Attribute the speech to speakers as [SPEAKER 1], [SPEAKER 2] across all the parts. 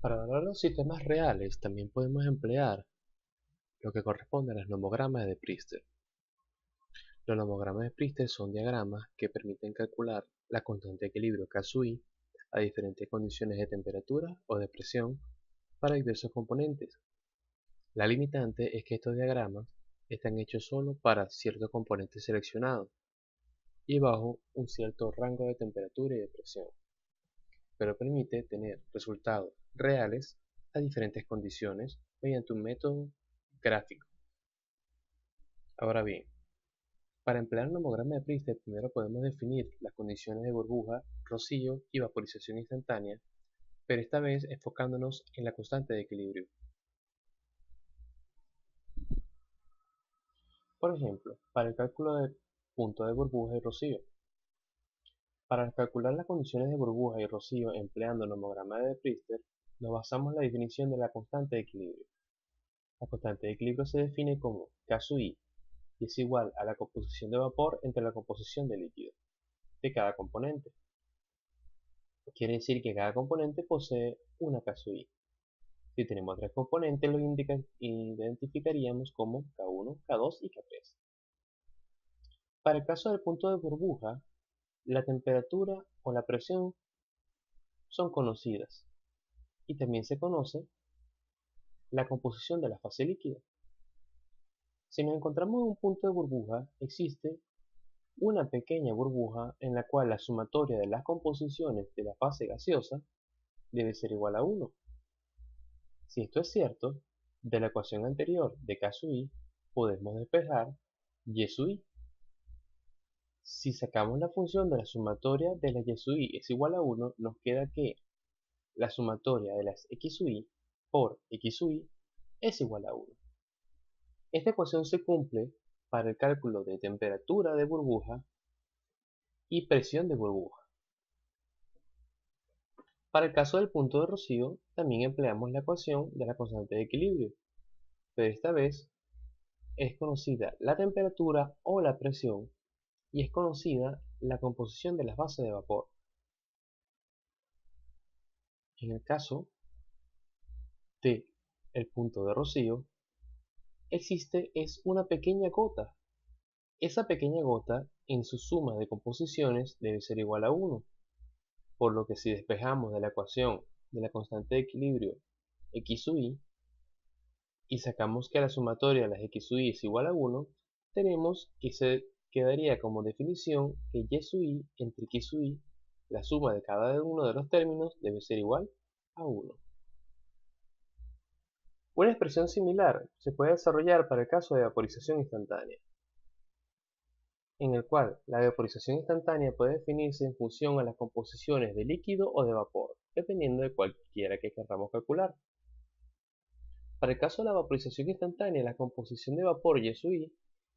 [SPEAKER 1] Para evaluar los sistemas reales también podemos emplear lo que corresponde a los nomogramas de Priester. Los nomogramas de Priester son diagramas que permiten calcular la constante de equilibrio K sub i a diferentes condiciones de temperatura o de presión para diversos componentes. La limitante es que estos diagramas están hechos solo para ciertos componentes seleccionados y bajo un cierto rango de temperatura y de presión, pero permite tener resultados reales a diferentes condiciones mediante un método gráfico. Ahora bien, para emplear un nomograma de Priester primero podemos definir las condiciones de burbuja, rocío y vaporización instantánea, pero esta vez enfocándonos en la constante de equilibrio. Por ejemplo, para el cálculo del punto de burbuja y rocío. Para calcular las condiciones de burbuja y rocío empleando el nomograma de Priester, nos basamos en la definición de la constante de equilibrio. La constante de equilibrio se define como K sub i y es igual a la composición de vapor entre la composición de líquido de cada componente. Quiere decir que cada componente posee una K sub i. Si tenemos tres componentes, los identificaríamos como K1, K2 y K3. Para el caso del punto de burbuja, la temperatura o la presión son conocidas y también se conoce la composición de la fase líquida. Si nos encontramos en un punto de burbuja, existe una pequeña burbuja en la cual la sumatoria de las composiciones de la fase gaseosa debe ser igual a 1. Si esto es cierto, de la ecuación anterior de K sub i podemos despejar Y sub i. Si sacamos la función de la sumatoria de las Y sub i es igual a 1, nos queda que la sumatoria de las X sub i por X sub i es igual a 1. Esta ecuación se cumple para el cálculo de temperatura de burbuja y presión de burbuja. Para el caso del punto de rocío, también empleamos la ecuación de la constante de equilibrio, pero esta vez es conocida la temperatura o la presión y es conocida la composición de las bases de vapor. En el caso de el punto de rocío, existe una pequeña gota. Esa pequeña gota en su suma de composiciones debe ser igual a 1, por lo que si despejamos de la ecuación de la constante de equilibrio X sub i y sacamos que la sumatoria de las X sub i es igual a 1, tenemos que se quedaría como definición que Y sub i entre X sub i, la suma de cada uno de los términos debe ser igual a 1. Una expresión similar se puede desarrollar para el caso de vaporización instantánea, en el cual la vaporización instantánea puede definirse en función a las composiciones de líquido o de vapor, dependiendo de cualquiera que queramos calcular. Para el caso de la vaporización instantánea, la composición de vapor Y sub i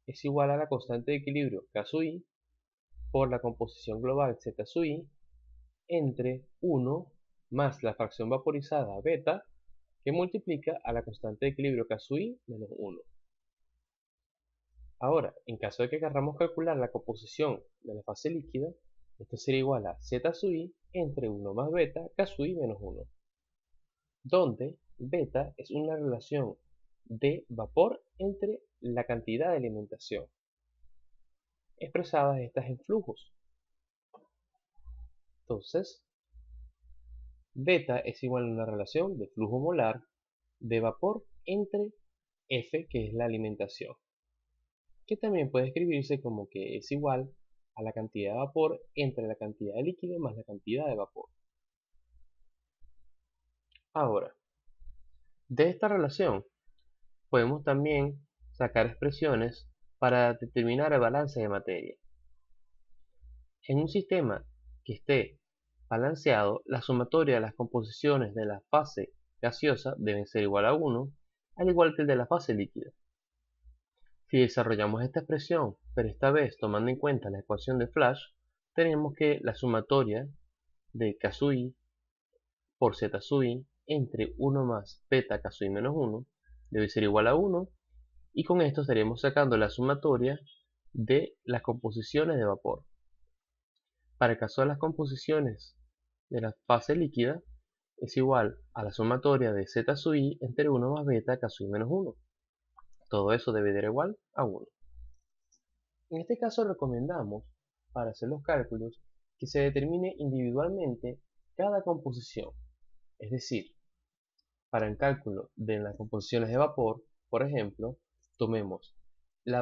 [SPEAKER 1] es igual a la constante de equilibrio K sub i por la composición global Z sub i entre 1 más la fracción vaporizada beta que multiplica a la constante de equilibrio K sub i menos 1. Ahora, en caso de que queramos calcular la composición de la fase líquida, esto sería igual a Z sub i entre 1 más beta K sub i menos 1, donde beta es una relación de vapor entre la cantidad de alimentación, expresadas estas en flujos. Entonces, beta es igual a una relación de flujo molar de vapor entre F, que es la alimentación, que también puede escribirse como que es igual a la cantidad de vapor entre la cantidad de líquido más la cantidad de vapor. Ahora, de esta relación podemos también sacar expresiones para determinar el balance de materia. En un sistema que esté balanceado, la sumatoria de las composiciones de la fase gaseosa deben ser igual a 1, al igual que el de la fase líquida. Si desarrollamos esta expresión, pero esta vez tomando en cuenta la ecuación de Flash, tenemos que la sumatoria de K sub i por Z sub i entre 1 más beta K sub i menos 1 debe ser igual a 1, y con esto estaríamos sacando la sumatoria de las composiciones de vapor. Para el caso de las composiciones de la fase líquida, es igual a la sumatoria de z sub i entre 1 más beta k sub i menos 1. Todo eso debe dar igual a 1. En este caso recomendamos, para hacer los cálculos, que se determine individualmente cada composición. Es decir, para el cálculo de las composiciones de vapor, por ejemplo, tomemos el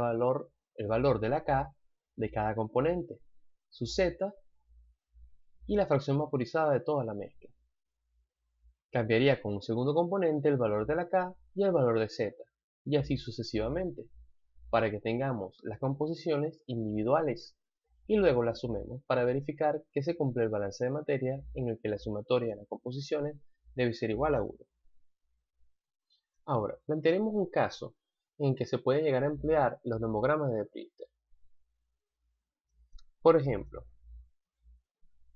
[SPEAKER 1] valor de la K de cada componente, su Z y la fracción vaporizada de toda la mezcla. Cambiaría con un segundo componente el valor de la K y el valor de Z, y así sucesivamente, para que tengamos las composiciones individuales y luego las sumemos para verificar que se cumple el balance de materia en el que la sumatoria de las composiciones debe ser igual a 1. Ahora, plantearemos un caso en que se puede llegar a emplear los nomogramas de Priester. Por ejemplo,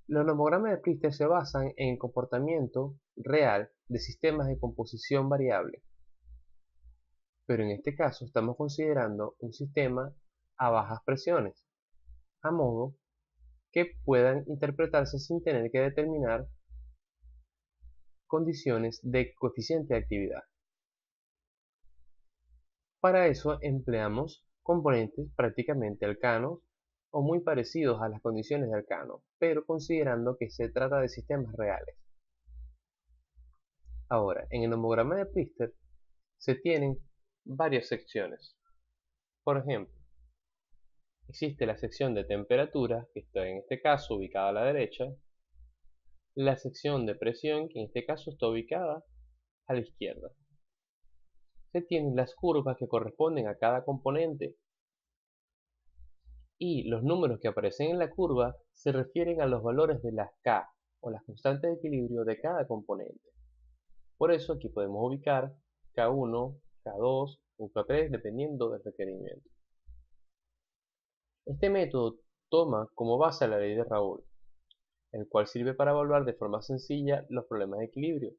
[SPEAKER 1] los nomogramas de Priester se basan en el comportamiento real de sistemas de composición variable, pero en este caso estamos considerando un sistema a bajas presiones, a modo que puedan interpretarse sin tener que determinar condiciones de coeficiente de actividad. Para eso empleamos componentes prácticamente alcanos o muy parecidos a las condiciones de alcano, pero considerando que se trata de sistemas reales. Ahora, en el nomograma de Priester se tienen varias secciones. Por ejemplo, existe la sección de temperatura, que está en este caso ubicada a la derecha, la sección de presión, que en este caso está ubicada a la izquierda. Se tienen las curvas que corresponden a cada componente y los números que aparecen en la curva se refieren a los valores de las K o las constantes de equilibrio de cada componente. Por eso aquí podemos ubicar K1, K2 o K3 dependiendo del requerimiento. Este método toma como base la ley de Raoult, el cual sirve para evaluar de forma sencilla los problemas de equilibrio.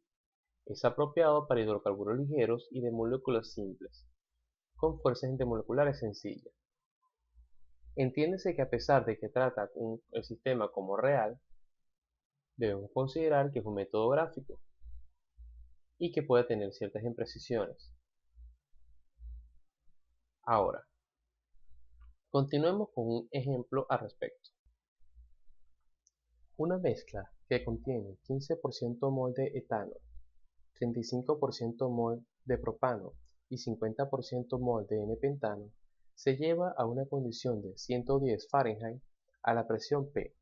[SPEAKER 1] Es apropiado para hidrocarburos ligeros y de moléculas simples, con fuerzas intermoleculares sencillas. Entiéndese que a pesar de que trata el sistema como real, debemos considerar que es un método gráfico y que puede tener ciertas imprecisiones. Ahora, continuemos con un ejemplo al respecto. Una mezcla que contiene 15% mol de etano, 35% mol de propano y 50% mol de N-pentano se lleva a una condición de 110 Fahrenheit a la presión P,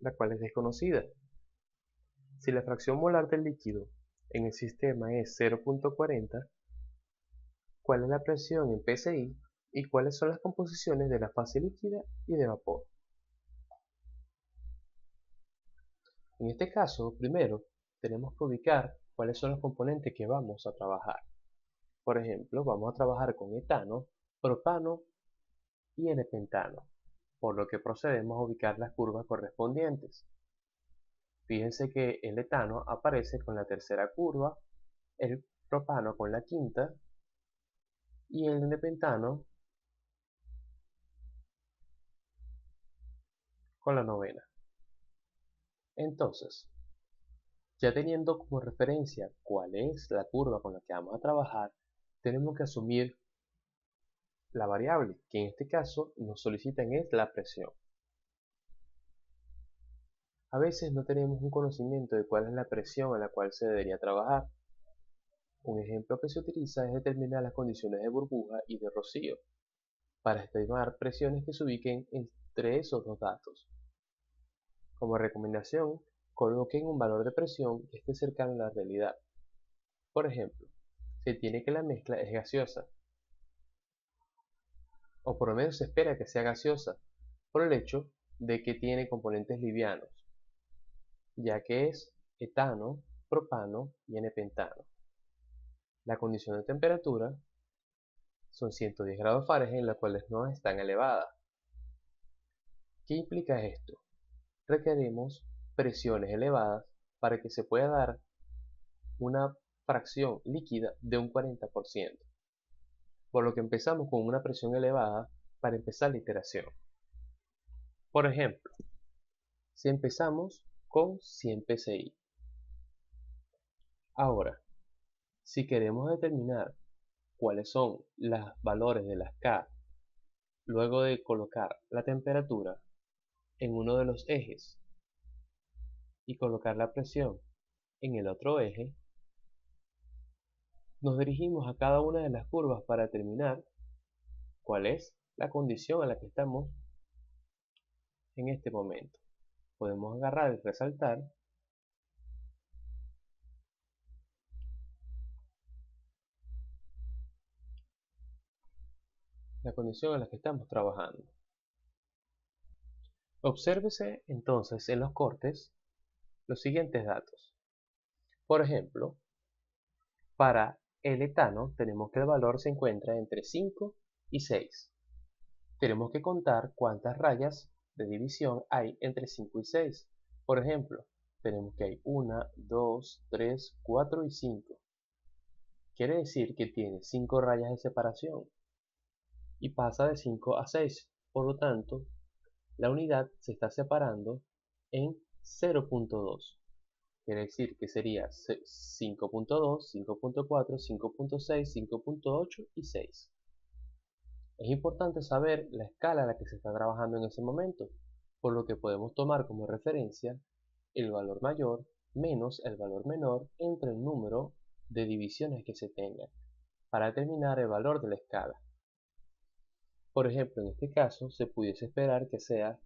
[SPEAKER 1] la cual es desconocida. Si la fracción molar del líquido en el sistema es 0.40, ¿cuál es la presión en PSI y cuáles son las composiciones de la fase líquida y de vapor? En este caso, primero, tenemos que ubicar cuáles son los componentes que vamos a trabajar. Por ejemplo, vamos a trabajar con etano, propano y N-pentano, por lo que procedemos a ubicar las curvas correspondientes. Fíjense que el etano aparece con la tercera curva, el propano con la quinta y el N-pentano con la novena. Entonces, ya teniendo como referencia cuál es la curva con la que vamos a trabajar, tenemos que asumir la variable, que en este caso nos solicitan es la presión. A veces no tenemos un conocimiento de cuál es la presión a la cual se debería trabajar. Un ejemplo que se utiliza es determinar las condiciones de burbuja y de rocío, para estimar presiones que se ubiquen entre esos dos datos. Como recomendación, coloquen un valor de presión que esté cercano a la realidad. Por ejemplo, se tiene que la mezcla es gaseosa, o por lo menos se espera que sea gaseosa, por el hecho de que tiene componentes livianos, ya que es etano, propano y N-pentano. La condición de temperatura son 110 grados Fahrenheit, las cuales no es tan elevada. ¿Qué implica esto? Requerimos presiones elevadas para que se pueda dar una fracción líquida de un 40%, por lo que empezamos con una presión elevada para empezar la iteración. Por ejemplo, si empezamos con 100 psi, Ahora, si queremos determinar cuáles son los valores de las K luego de colocar la temperatura en uno de los ejes y colocar la presión en el otro eje, nos dirigimos a cada una de las curvas para determinar cuál es la condición a la que estamos en este momento. Podemos agarrar y resaltar la condición en la que estamos trabajando. Obsérvese entonces en los cortes los siguientes datos. Por ejemplo, para el etano tenemos que el valor se encuentra entre 5 y 6. Tenemos que contar cuántas rayas de división hay entre 5 y 6. Por ejemplo, tenemos que hay 1, 2, 3, 4 y 5. Quiere decir que tiene 5 rayas de separación y pasa de 5 a 6. Por lo tanto, la unidad se está separando en 0.2. Quiere decir que sería 5.2, 5.4, 5.6, 5.8 y 6. Es importante saber la escala a la que se está trabajando en ese momento, por lo que podemos tomar como referencia el valor mayor menos el valor menor entre el número de divisiones que se tengan, para determinar el valor de la escala. Por ejemplo, en este caso se pudiese esperar que sea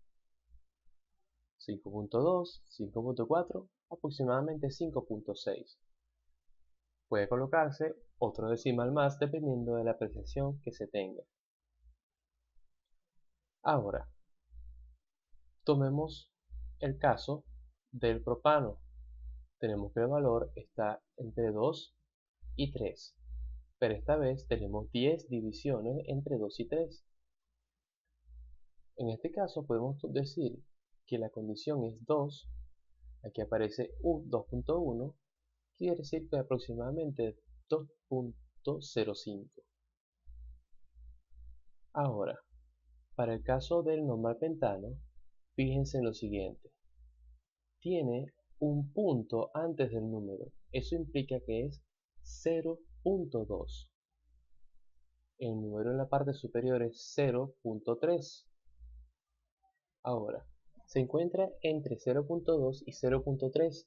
[SPEAKER 1] 5.2, 5.4, aproximadamente 5.6. Puede colocarse otro decimal más dependiendo de la apreciación que se tenga. Ahora, tomemos el caso del propano. Tenemos que el valor está entre 2 y 3, pero esta vez tenemos 10 divisiones entre 2 y 3. En este caso podemos decir que la condición es 2, aquí aparece 2.1, quiere decir que aproximadamente 2.05. Ahora, para el caso del normal pentano, fíjense en lo siguiente. Tiene un punto antes del número. Eso implica que es 0.2. El número en la parte superior es 0.3. Ahora, se encuentra entre 0.2 y 0.3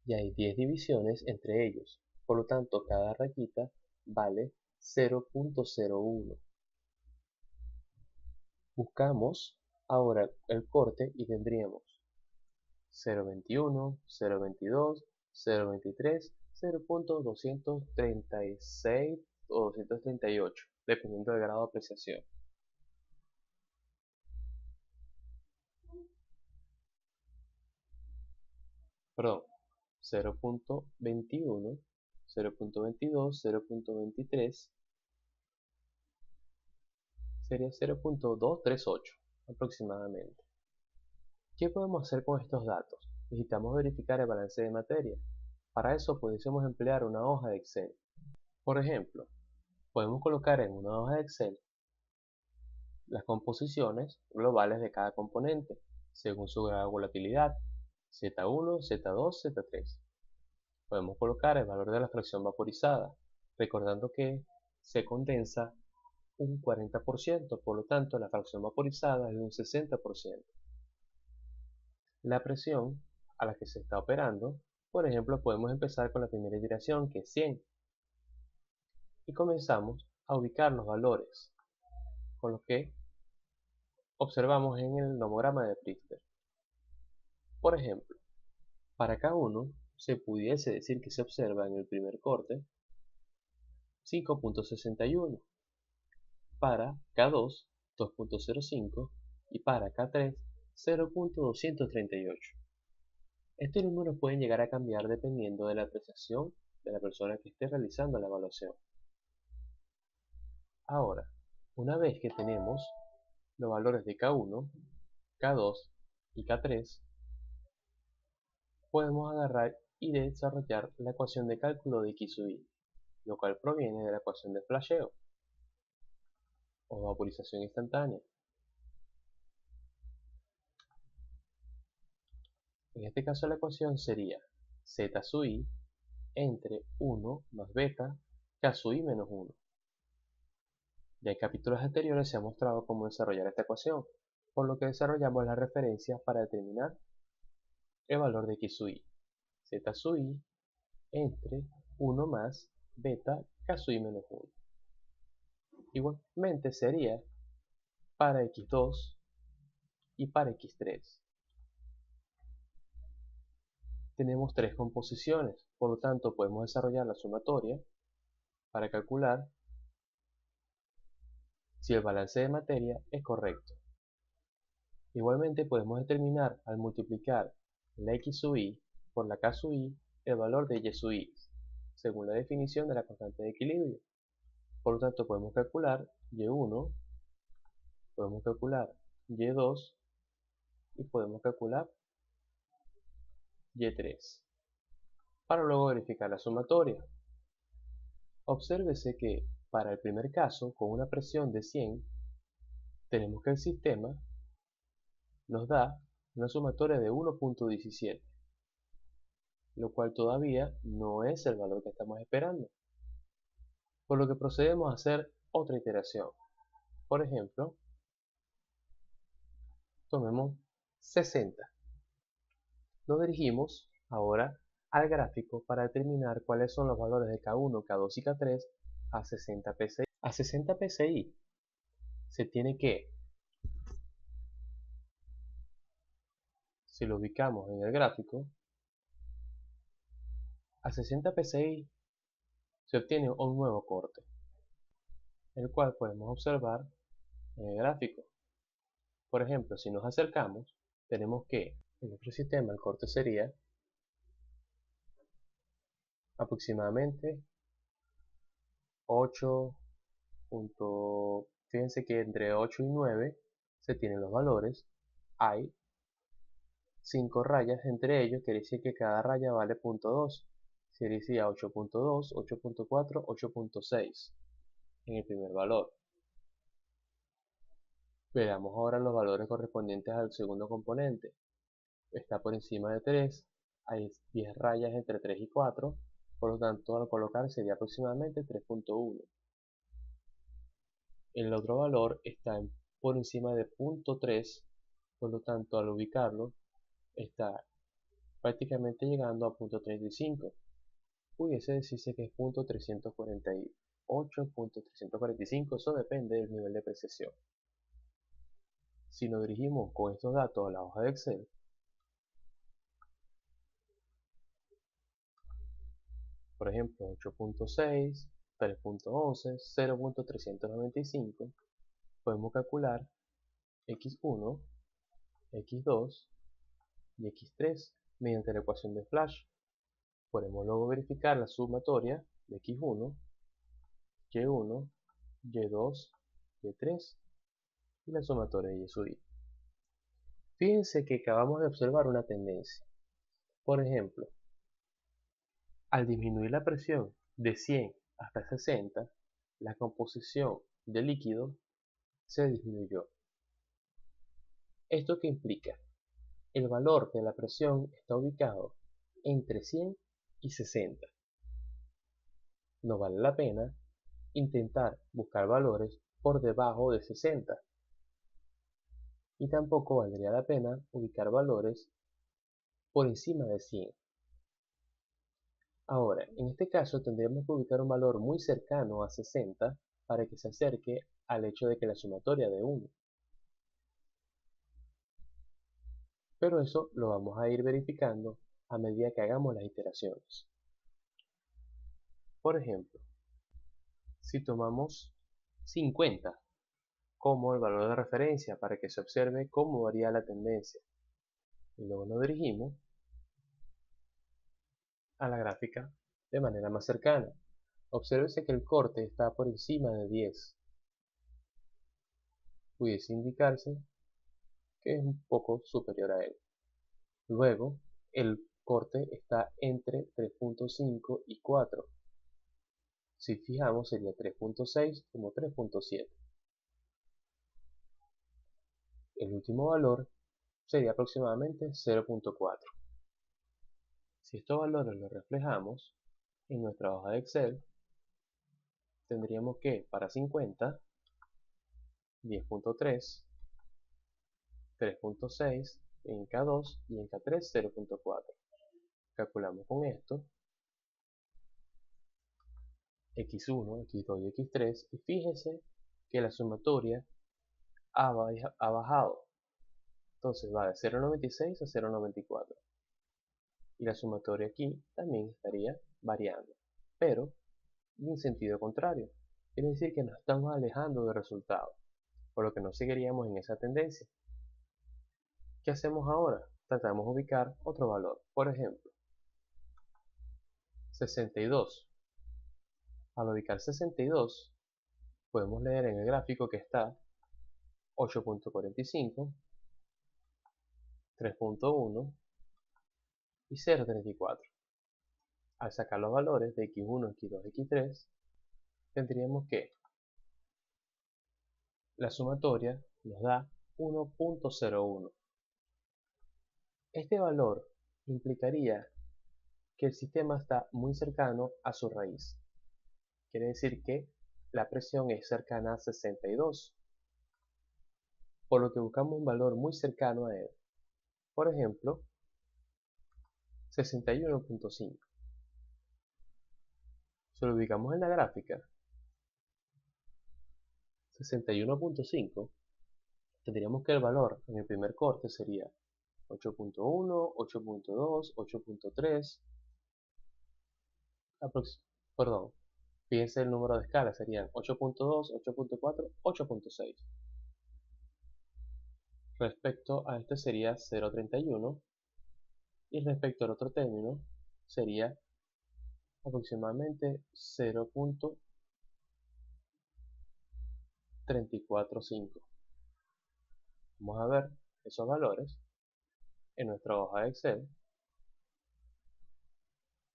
[SPEAKER 1] y hay 10 divisiones entre ellos. Por lo tanto, cada rayita vale 0.01. Buscamos ahora el corte y tendríamos 0.21, 0.22, 0.23, 0.236 o 238, dependiendo del grado de apreciación. Perdón, 0.21, 0.22, 0.23 sería 0.238 aproximadamente. ¿Qué podemos hacer con estos datos? Necesitamos verificar el balance de materia. Para eso pudiésemos emplear una hoja de Excel. Por ejemplo, podemos colocar en una hoja de Excel las composiciones globales de cada componente, según su grado de volatilidad, Z1, Z2, Z3. Podemos colocar el valor de la fracción vaporizada, recordando que se condensa un 40%, por lo tanto la fracción vaporizada es de un 60%. La presión a la que se está operando, por ejemplo, podemos empezar con la primera iteración, que es 100, y comenzamos a ubicar los valores con los que observamos en el nomograma de Pritzker. Por ejemplo, para K1 se pudiese decir que se observa en el primer corte 5.61, para K2 2.05 y para K3 0.238. Estos números pueden llegar a cambiar dependiendo de la apreciación de la persona que esté realizando la evaluación. Ahora, una vez que tenemos los valores de K1, K2 y K3, podemos agarrar y desarrollar la ecuación de cálculo de X sub I, lo cual proviene de la ecuación de flasheo o vaporización instantánea. En este caso la ecuación sería Z sub I entre 1 más beta k sub i menos 1. Ya en capítulos anteriores se ha mostrado cómo desarrollar esta ecuación, por lo que desarrollamos las referencias para determinar el valor de x sub i. Z sub i entre 1 más beta k sub i menos 1. Igualmente sería para x2 y para x3. Tenemos tres composiciones, por lo tanto podemos desarrollar la sumatoria para calcular si el balance de materia es correcto. Igualmente podemos determinar al multiplicar la x sub i por la k sub i el valor de y sub i, según la definición de la constante de equilibrio. Por lo tanto podemos calcular y1, podemos calcular y2 y podemos calcular y3, para luego verificar la sumatoria. Obsérvese que para el primer caso, con una presión de 100, tenemos que el sistema nos da una sumatoria de 1.17, lo cual todavía no es el valor que estamos esperando, por lo que procedemos a hacer otra iteración. Por ejemplo, tomemos 60. Nos dirigimos ahora al gráfico para determinar cuáles son los valores de K1, K2 y K3 a 60 psi. A 60 psi se tiene que, si lo ubicamos en el gráfico, a 60 psi se obtiene un nuevo corte, el cual podemos observar en el gráfico. Por ejemplo, si nos acercamos, tenemos que en nuestro sistema el corte sería aproximadamente 8. Fíjense que entre 8 y 9 se tienen los valores. Hay 5 rayas entre ellos, quiere decir que cada raya vale 0.2. Sería 8.2, 8.4, 8.6 en el primer valor. Veamos ahora los valores correspondientes al segundo componente. Está por encima de 3, hay 10 rayas entre 3 y 4, por lo tanto al colocar sería aproximadamente 3.1. El otro valor está por encima de 0.3, por lo tanto al ubicarlo está prácticamente llegando a 0.35. Pudiese decirse que es 0.348, 0.345, eso depende del nivel de precisión. Si nos dirigimos con estos datos a la hoja de Excel, por ejemplo 8.6, 3.11, 0.395, podemos calcular x1, x2 y x3 mediante la ecuación de Flash. Podemos luego verificar la sumatoria de x1, y1, y2, y3 y la sumatoria de y sub i. Fíjense que acabamos de observar una tendencia. Por ejemplo, al disminuir la presión de 100 hasta 60, la composición del líquido se disminuyó. ¿Esto qué implica? El valor de la presión está ubicado entre 100 y 60. No vale la pena intentar buscar valores por debajo de 60. Y tampoco valdría la pena ubicar valores por encima de 100. Ahora, en este caso tendremos que ubicar un valor muy cercano a 60 para que se acerque al hecho de que la sumatoria de 1. Pero eso lo vamos a ir verificando a medida que hagamos las iteraciones. Por ejemplo, si tomamos 50 como el valor de referencia para que se observe cómo varía la tendencia, y luego nos dirigimos a la gráfica de manera más cercana. Obsérvese que el corte está por encima de 10. Pudiese indicarse que es un poco superior a él. Luego, el corte está entre 3.5 y 4. Si fijamos sería 3.6 como 3.7. El último valor sería aproximadamente 0.4. Si estos valores los reflejamos, en nuestra hoja de Excel tendríamos que para 50, 10.3, 3.6, en K2 y en K3 0.4. Calculamos con esto X1, X2 y X3 y fíjese que la sumatoria ha bajado. Entonces va de 0.96 a 0.94. Y la sumatoria aquí también estaría variando, pero en sentido contrario. Quiere decir que nos estamos alejando del resultado, por lo que no seguiríamos en esa tendencia. ¿Qué hacemos ahora? Tratamos de ubicar otro valor. Por ejemplo, 62. Al ubicar 62, podemos leer en el gráfico que está 8.45, 3.1 y 0.34. Al sacar los valores de X1, X2, X3, tendríamos que la sumatoria nos da 1.01. Este valor implicaría que el sistema está muy cercano a su raíz. Quiere decir que la presión es cercana a 62, por lo que buscamos un valor muy cercano a él. Por ejemplo, 61.5. Si lo ubicamos en la gráfica, 61.5, tendríamos que el valor en el primer corte sería 8.1, 8.2, 8.3, perdón, fíjense el número de escala, serían 8.2, 8.4, 8.6. Respecto a este sería 0.31 y respecto al otro término sería aproximadamente 0.345. Vamos a ver esos valores en nuestra hoja de Excel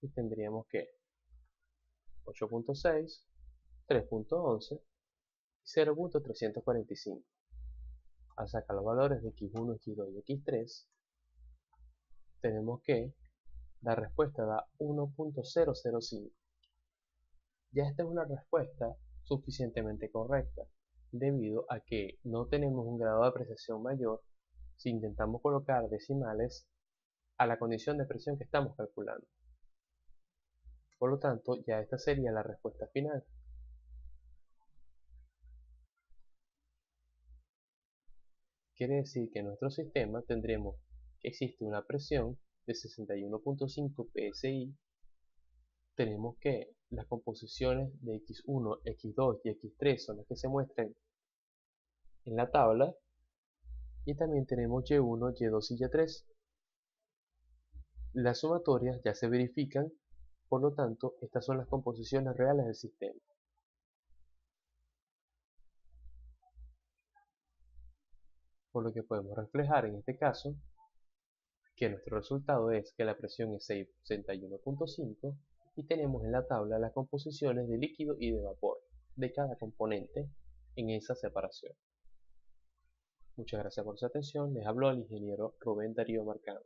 [SPEAKER 1] y tendríamos que 8.6, 3.11 y 0.345. Al sacar los valores de X1, X2 y X3, tenemos que la respuesta da 1.005. Ya esta es una respuesta suficientemente correcta, debido a que no tenemos un grado de apreciación mayor si intentamos colocar decimales a la condición de presión que estamos calculando. Por lo tanto, ya esta sería la respuesta final. Quiere decir que en nuestro sistema tendremos que existe una presión de 61.5 psi. Tenemos que las composiciones de X1, X2 y X3 son las que se muestran en la tabla. Y también tenemos Y1, Y2 y Y3. Las sumatorias ya se verifican, por lo tanto, estas son las composiciones reales del sistema. Por lo que podemos reflejar en este caso que nuestro resultado es que la presión es 61.5 y tenemos en la tabla las composiciones de líquido y de vapor de cada componente en esa separación. Muchas gracias por su atención. Les habló el ingeniero Rubén Darío Marcano.